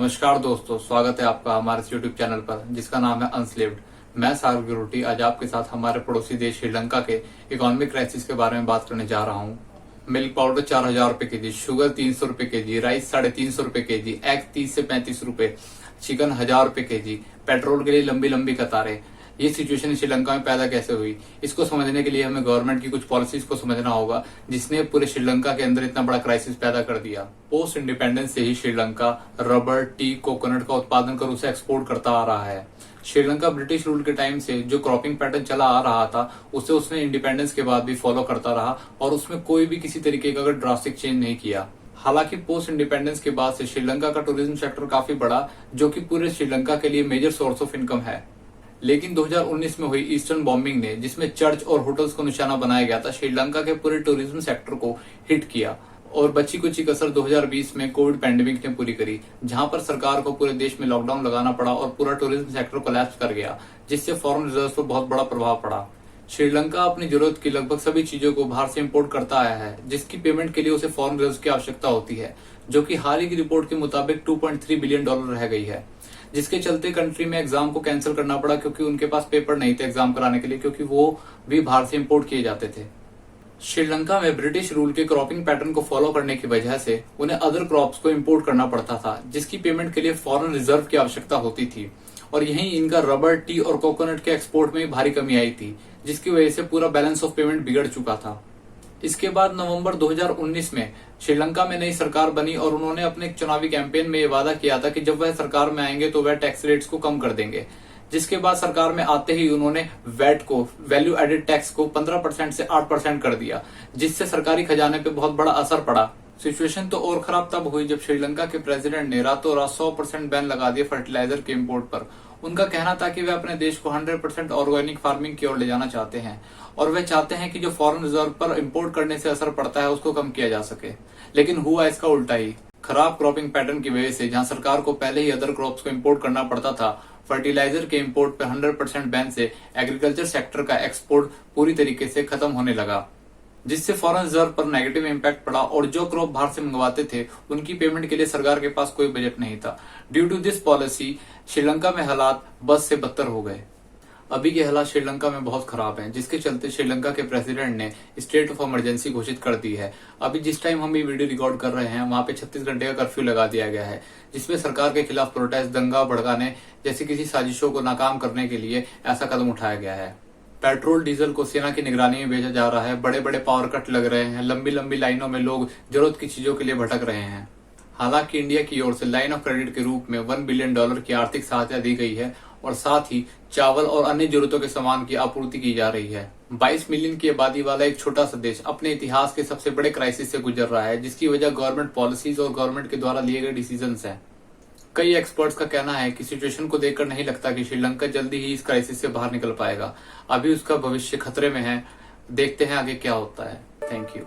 नमस्कार दोस्तों, स्वागत है आपका हमारे यूट्यूब चैनल पर जिसका नाम है अनस्लेव्ड। मैं सागर गिरोटी आज आपके साथ हमारे पड़ोसी देश श्रीलंका के इकोनॉमिक क्राइसिस के बारे में बात करने जा रहा हूँ। मिल्क पाउडर 4,000 रुपए केजी, शुगर 300 रुपए केजी, राइस 350 रुपए केजी, एग 30 से 35 रुपए, चिकन 1,000 रुपए केजी, पेट्रोल के लिए लंबी लंबी कतारें। ये सिचुएशन श्रीलंका में पैदा कैसे हुई, इसको समझने के लिए हमें गवर्नमेंट की कुछ पॉलिसीज को समझना होगा जिसने पूरे श्रीलंका के अंदर इतना बड़ा क्राइसिस पैदा कर दिया। पोस्ट इंडिपेंडेंस से ही श्रीलंका रबर, टी, कोकोनट का उत्पादन कर उसे एक्सपोर्ट करता आ रहा है। श्रीलंका ब्रिटिश रूल के टाइम से जो क्रॉपिंग पैटर्न चला आ रहा था उसे उसने इंडिपेंडेंस के बाद भी फॉलो करता रहा और उसमें कोई भी किसी तरीके का ड्रास्टिक चेंज नहीं किया। हालांकि पोस्ट इंडिपेंडेंस के बाद से श्रीलंका का टूरिज्म सेक्टर काफी बड़ा, जो कि पूरे श्रीलंका के लिए मेजर सोर्स ऑफ इनकम है। लेकिन 2019 में हुई ईस्टर्न बॉम्बिंग ने, जिसमें चर्च और होटल्स को निशाना बनाया गया था, श्रीलंका के पूरे टूरिज्म सेक्टर को हिट किया और बची कुची कसर 2020 में कोविड पैंडेमिक ने पूरी करी, जहां पर सरकार को पूरे देश में लॉकडाउन लगाना पड़ा और पूरा टूरिज्म सेक्टर कोलैप्स कर गया, जिससे फॉरेन रिजर्व पर बहुत बड़ा प्रभाव पड़ा। श्रीलंका अपनी जरूरत की लगभग सभी चीजों को बाहर से इंपोर्ट करता आया है, जिसकी पेमेंट के लिए उसे फॉरेन रिजर्व की आवश्यकता होती है, जो कि हाल ही की रिपोर्ट के मुताबिक $2.3 बिलियन रह गई है, जिसके चलते कंट्री में एग्जाम को कैंसिल करना पड़ा क्योंकि उनके पास पेपर नहीं थे एग्जाम कराने के लिए, क्योंकि वो भी बाहर से इंपोर्ट किए जाते थे। श्रीलंका में ब्रिटिश रूल के क्रॉपिंग पैटर्न को फॉलो करने की वजह से उन्हें अदर क्रॉप्स को इंपोर्ट करना पड़ता था, जिसकी पेमेंट के लिए फॉरेन रिजर्व की आवश्यकता होती थी और यहीं इनका रबर, टी और कोकोनट के एक्सपोर्ट में भारी कमी आई थी, जिसकी वजह से पूरा बैलेंस ऑफ पेमेंट बिगड़ चुका था। इसके बाद नवंबर 2019 में श्रीलंका में नई सरकार बनी और उन्होंने अपने एक चुनावी कैंपेन में ये वादा किया था कि जब वह सरकार में आएंगे तो वह टैक्स रेट्स को कम कर देंगे। जिसके बाद सरकार में आते ही उन्होंने वैट को, वैल्यू एडेड टैक्स को 15% से 8% कर दिया, जिससे सरकारी खजाने पे बहुत बड़ा असर पड़ा। सिचुएशन तो और खराब तब हुई जब श्रीलंका के प्रेसिडेंट ने रातों रात 100% बैन लगा दिया फर्टिलाइजर के इम्पोर्ट पर। उनका कहना था कि वे अपने देश को 100% ऑर्गेनिक फार्मिंग की ओर ले जाना चाहते हैं और वे चाहते हैं कि जो फॉरेन रिजर्व पर इंपोर्ट करने से असर पड़ता है उसको कम किया जा सके। लेकिन हुआ इसका उल्टा ही। खराब क्रॉपिंग पैटर्न की वजह से जहां सरकार को पहले ही अदर क्रॉप्स को इंपोर्ट करना पड़ता था, फर्टिलाइजर के इंपोर्ट पर 100% बैन से एग्रीकल्चर सेक्टर का एक्सपोर्ट पूरी तरीके से खत्म होने लगा, जिससे फॉरेन रिजर्व पर नेगेटिव इम्पैक्ट पड़ा और जो क्रॉप बाहर से मंगवाते थे उनकी पेमेंट के लिए सरकार के पास कोई बजट नहीं था। Due to this policy Sri Lanka में हालात बद से बदतर हो गए। अभी के हालात श्रीलंका में बहुत खराब हैं, जिसके चलते श्रीलंका के प्रेसिडेंट ने स्टेट ऑफ इमरजेंसी घोषित कर दी है। अभी जिस टाइम हम ये वीडियो रिकॉर्ड कर रहे हैं वहां पे 36 घंटे का कर्फ्यू लगा दिया गया है, जिसमें सरकार के खिलाफ प्रोटेस्ट, दंगा भड़काने जैसी किसी साजिशों को नाकाम करने के लिए ऐसा कदम उठाया गया है। पेट्रोल डीजल को सेना की निगरानी में बेचा जा रहा है, बड़े बड़े पावर कट लग रहे हैं, लंबी लंबी लाइनों में लोग जरूरत की चीजों के लिए भटक रहे हैं। हालांकि इंडिया की ओर से लाइन ऑफ क्रेडिट के रूप में $1 बिलियन की आर्थिक सहायता दी गई है और साथ ही चावल और अन्य जरूरतों के सामान की आपूर्ति की जा रही है। 22 मिलियन की आबादी वाला एक छोटा सा देश अपने इतिहास के सबसे बड़े क्राइसिस से गुजर रहा है, जिसकी वजह गवर्नमेंट पॉलिसीज और गवर्नमेंट के द्वारा लिए गए डिसीजंस हैं। कई एक्सपर्ट्स का कहना है कि सिचुएशन को देखकर नहीं लगता कि श्रीलंका जल्दी ही इस क्राइसिस से बाहर निकल पाएगा। अभी उसका भविष्य खतरे में है। देखते हैं आगे क्या होता है। Thank you.